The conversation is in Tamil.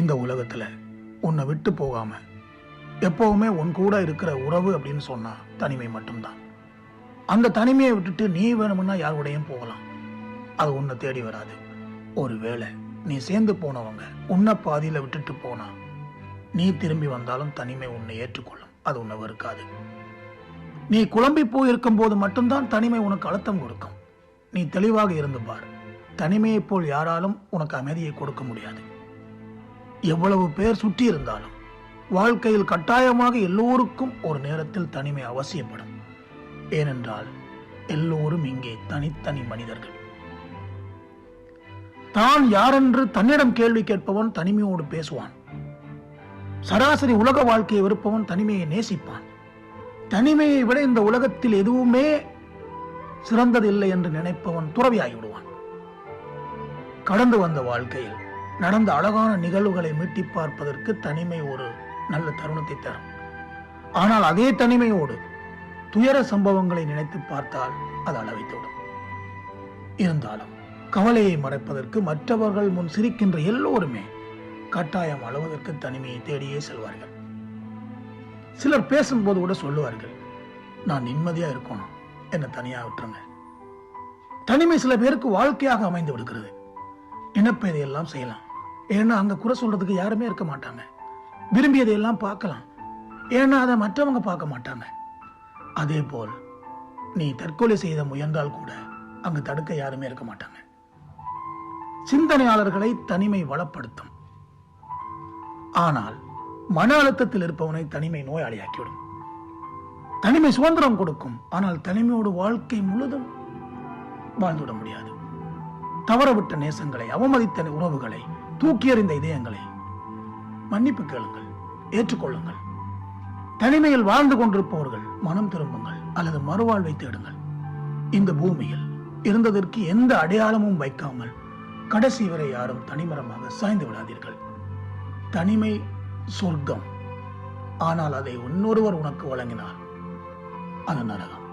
இந்த உலகத்துல உன்னை விட்டு போகாம எப்பவுமே உன் கூட இருக்கிற உறவு அப்படின்னு சொன்னா தனிமை மட்டும்தான். அந்த தனிமையை விட்டுட்டு நீ வேணும்னா யாருடையும் போகலாம், அது உன்னை தேடி வராது. ஒருவேளை நீ சேர்ந்து போனவங்க உன்னை பாதியில விட்டுட்டு போனா நீ திரும்பி வந்தாலும் தனிமை உன்னை ஏற்றுக்கொள்ளும், அது உன்னை வெறுக்காது. நீ குழம்பி போயிருக்கும் போது மட்டும்தான் தனிமை உனக்கு அழுத்தம் கொடுக்கும். நீ தெளிவாக இருந்து பார், தனிமையை போல் யாராலும் உனக்கு அமைதியை கொடுக்க முடியாது. எவ்வளவு பேர் சுற்றி இருந்தாலும் வாழ்க்கையில் கட்டாயமாக எல்லோருக்கும் ஒரு நேரத்தில் தனிமை அவசியப்படும். ஏனென்றால் எல்லோரும் இங்கே தனித்தனி மனிதர்கள். தான் யாரென்று தன்னிடம் கேள்வி கேட்பவன் தனிமையோடு பேசுவான். சராசரி உலக வாழ்க்கையை வெறுப்பவன் தனிமையை நேசிப்பான். தனிமையை விட இந்த உலகத்தில் எதுவுமே சிறந்ததில்லை என்று நினைப்பவன் துறவியாகிவிடுவான். கடந்து வந்த வாழ்க்கையில் நடந்த அழகான நிகழ்வுகளை மீட்டி பார்ப்பதற்கு தனிமை ஒரு நல்ல தருணத்தை தரும். ஆனால் அதே தனிமையோடு துயர சம்பவங்களை நினைத்து பார்த்தால் அது அளவைத்துவிடும். இருந்தாலும் கவலையை மறைப்பதற்கு மற்றவர்கள் முன் சிரிக்கின்ற எல்லோருமே கட்டாயம் அழுவதற்கு தனிமையை தேடியே செல்வார்கள். சிலர் பேசும்போது கூட சொல்லுவார்கள், நான் நிம்மதியா இருக்கணும், என்ன தனியா விட்டுருங்க. தனிமை சில பேருக்கு வாழ்க்கையாக அமைந்து விடுகிறது. நினைப்பதையெல்லாம் செய்யலாம், ஏன்னா அங்க குறை சொல்றதுக்கு யாருமே இருக்க மாட்டாங்க. விரும்பியதையெல்லாம் பார்க்கலாம், ஏன்னா அதை மற்றவங்க பார்க்க மாட்டாங்க. அதே போல் நீ தற்கொலை செய்த முயன்றால் கூட அங்கு தடுக்க யாருமே இருக்க மாட்டாங்க. சிந்தனையாளர்களை தனிமை வளப்படுத்தும், ஆனால் மன அழுத்தத்தில் இருப்பவனை தனிமை நோயாளியாக்கிவிடும். தனிமை சுதந்திரம் கொடுக்கும், ஆனால் தனிமையோடு வாழ்க்கை முழுதும் வாழ்ந்துவிட முடியாது. தவறவிட்ட நேசங்களை, அவமதித்த உறவுகளை, தூக்கி எறிந்த இதயங்களை மன்னிப்பு கேளுங்கள், ஏற்றுக்கொள்ளுங்கள். தனிமையில் வாழ்ந்து கொண்டிருப்பவர்கள் மனம் திரும்புங்கள் அல்லது மறுவாழ்வை தேடுங்கள். இந்த பூமியில் இருந்ததற்கு எந்த அடையாளமும் வைக்காமல் கடைசி வரை யாரும் தனிமரமாக சாய்ந்து விடாதீர்கள். தனிமை சொர்க்கம், ஆனால் அதை இன்னொருவர் உனக்கு வழங்கினால் அது நரகம்.